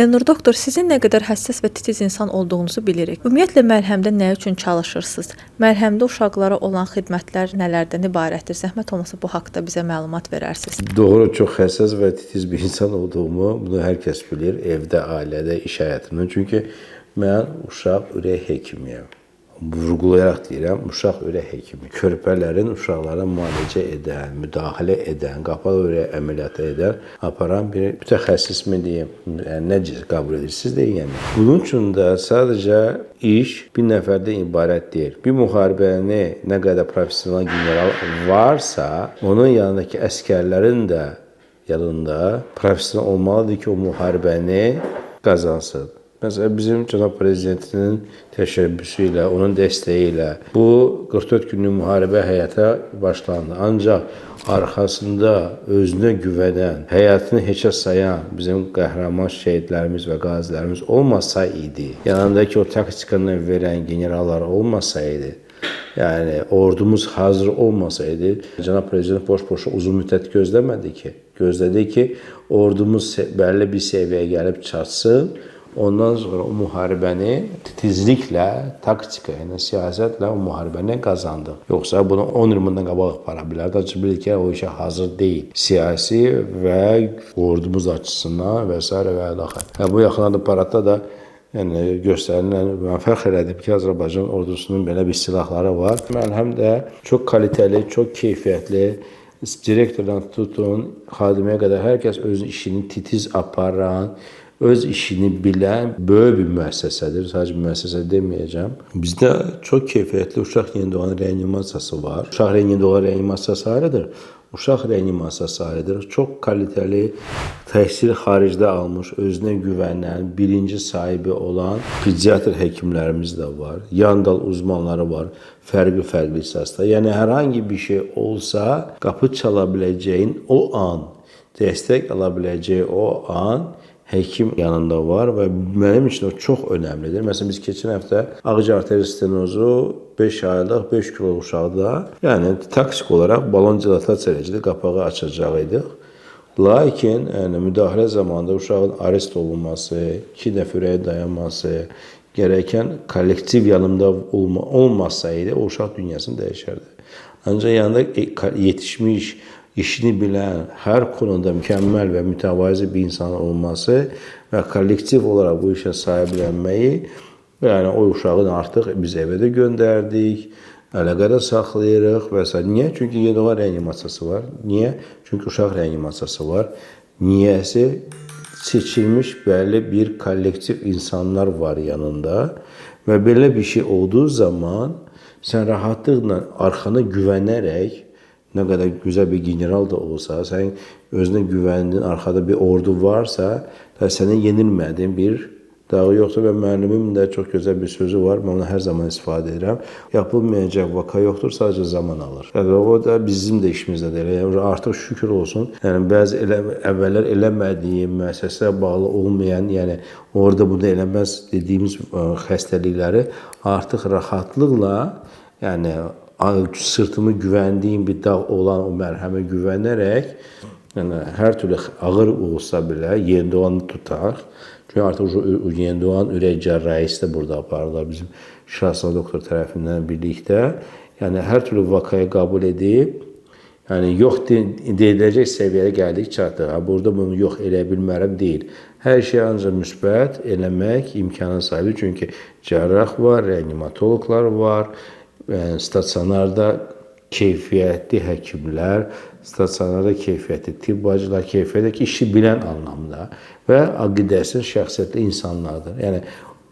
Elnur doktor, sizin nə qədər həssas və titiz insan olduğunuzu bilirik. Ümumiyyətlə məlhəmdə nə üçün çalışırsınız? Məlhəmdə uşaqlara olan xidmətlər nələrdən ibarətdir? Zəhmət olmasa bu haqqda bizə məlumat verərsiniz. Doğru, çox həssas və titiz bir insan olduğumu bunu hər kəs bilir, evdə, ailədə, iş həyatında. Çünki mən uşaq ürək həkimiyəm. Vurğulayaraq deyirəm, uşaq ürək həkimi. Körpələrin uşaqlara müalicə edən, müdaxilə edən, qapalı ürək əməliyyatı edən, aparan bir mütəxəssis mi deyim, nə qəbul edirsiniz deyin yəni. Bunun üçün də sadəcə iş bir nəfərdən ibarət deyil. Bir müharibəni nə qədər professional general varsa, onun yanındakı əskərlərin də yanında professional olmalıdır ki, o müharibəni qazansın. Məsələn, bizim cənab prezidentinin təşəbbüsü ilə, onun dəstəyi ilə bu 44 günlük müharibə həyata başlandı. Ancaq arxasında özünə güvənən, həyatını heçə sayan bizim qəhrəman şəhidlərimiz və qazilərimiz olmasaydı, yanındakı o taktikanı verən generallar olmasaydı, yəni ordumuz hazır olmasaydı, cənab prezident boş-boşa uzun müddət gözləmədi ki. Gözlədi ki, ordumuz bəlli bir səviyyəyə gəlib çatsın. Ondan sonra o müharibəni titizliklə, taktika ilə, siyasətlə o müharibəni qazandıq. Yoxsa bunu 10 il bundan qabaq apara bilərdi. Ancaq bilir ki, o işə hazır deyil. Siyasi və ordumuz açısından və s. və ilaxır. Bu yaxınlarda paradda da göstərilən, mən fəxr edim ki, Azərbaycan ordusunun belə bir silahları var. Mən həm də çox kalitəli, çox keyfiyyətli, direktordan tutun, xadimə qədər hər kəs öz işini titiz aparan, öz işini bilən böyük bir müəssisədir. Sadəcə müəssisə deməyəcəm. Bizdə çox keyfiyyətli uşaq yeni doğan reanimasiyası var. Uşaq yeni doğan reanimasiyası ayrıdır. Uşaq reanimasiyası ayrıdır. Çox kalitəli, təhsil xaricdə almış, özünə güvənən, bilinci sahibi olan pediatr həkimlərimiz də var. Yandal uzmanları var. Fərqli ixtisasda. Yəni, hər hangi bir şey olsa, qapı çala biləcəyin o an, dəstək ala biləcəyi o an həkim yanında var və mənim üçün o çox önəmlidir. Məsələn, biz keçən həftə ağciyər arterial stenozu 5 aylıq, 5 kilo uşaqda, yəni taktik olaraq balon dilatasiya edəcəkdi, qapağı açacaqydıq. Lakin müdaxilə zamanında uşağın arest olunması, 2 dəfə ürəyə dayanması, gərəkən kollektiv yanımda olmasaydı, o uşaq dünyasını dəyişərdi. Ancaq yanında yetişmiş, işini bilən, hər konuda mükəmməl və mütəvazi bir insan olması və kollektiv olaraq bu işə sahiblənməyi, yəni o uşağın artıq biz evə də göndərdik, əlaqədə saxlayırıq və s. Niyə? Çünki yeni doğan reanimasiyası var. Niyə? Çünki uşaq reanimasiyası var. Niyəsi seçilmiş bəlli bir kollektiv insanlar var yanında və belə bir şey olduğu zaman sən rahatlıqla arxana güvənərək, nə qədər gözəl bir general da olsa, sən özünə güvəndin, arxada bir ordu varsa, sənin yenilmədiyin bir dağı yoxdur və müəllimin də çox gözəl bir sözü var, mən onu hər zaman istifadə edirəm. Yapılmayacaq vaka yoxdur, sadəcə zaman alır. Yəni, o da bizim də işimizdə deyil. Yəni, artıq şükür olsun, yəni, bəzi əvvəllər eləmədiyim, müəssisəyə bağlı olmayan, yəni, orada bunu eləməz dediyimiz xəstəlikləri artıq rahatlıqla, yəni, sırtımı güvəndiyim bir dağ olan o mərhəmə güvənərək, yəni, hər türlü ağır olsa belə yeni doğanı tutaq. Çünki artıq yeni doğan ürək cərrahisi də burada aparırlar bizim şahsal doktor tərəfindən birlikdə. Yəni, hər türlü vakaya qəbul edib, yəni, yox deyiləcək səviyyəyə gəldik, çatdıq. Burada bunu yox eləyə bilmərəm deyil. Hər şey ancaq müsbət eləmək imkanı sahibi. Çünki cərrah var, reanimatoloqlar var, stasionarda keyfiyyətli həkimlər, stasionarda keyfiyyətli tibb bacılar, keyfiyyətli işi bilən anlamda və aqidəsiz şəxsiyyətli insanlardır. Yəni,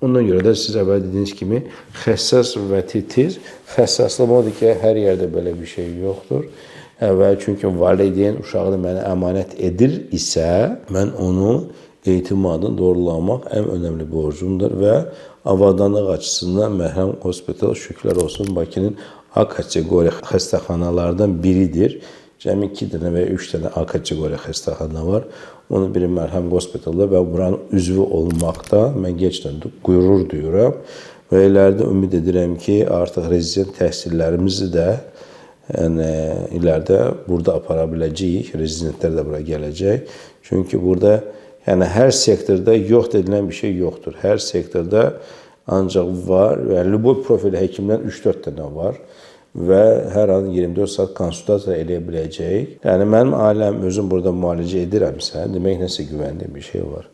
ondan görə də siz əvvəl dediyiniz kimi xəssas və titiz, xəssaslıq odur ki, hər yerdə belə bir şey yoxdur. Əvvəl çünki valideyn uşağını mənə əmanət edir isə, mən onu etimadını doğrulamaq ən önəmli borcumdur və avadanlıq açısından Mərhəm Hospital şükürlər olsun Bakının A kateqoriya xəstəxanalardan biridir. Cəmi 2 dənə və 3 dənə A kateqoriya xəstəxana var. Onun biri Mərhəm Hospitalda və buranın üzvü olmaqda mən geçdən qürur duyuram və ilərdə ümid edirəm ki, artıq rezident təhsillərimizi də ilərdə burada apara biləcəyik, rezidentlər də bura gələcək. Çünki burada Yəni hər sektorda yox edilən bir şey yoxdur. Hər sektorda ancaq var, yəni любой profil həkimdən 3-4 dənə var və hər an 24 saat konsultasiya eləyə biləcək. Yəni mənim ailəm özüm burada müalicə edirəmsə, demək nəsə güvənli bir şey var.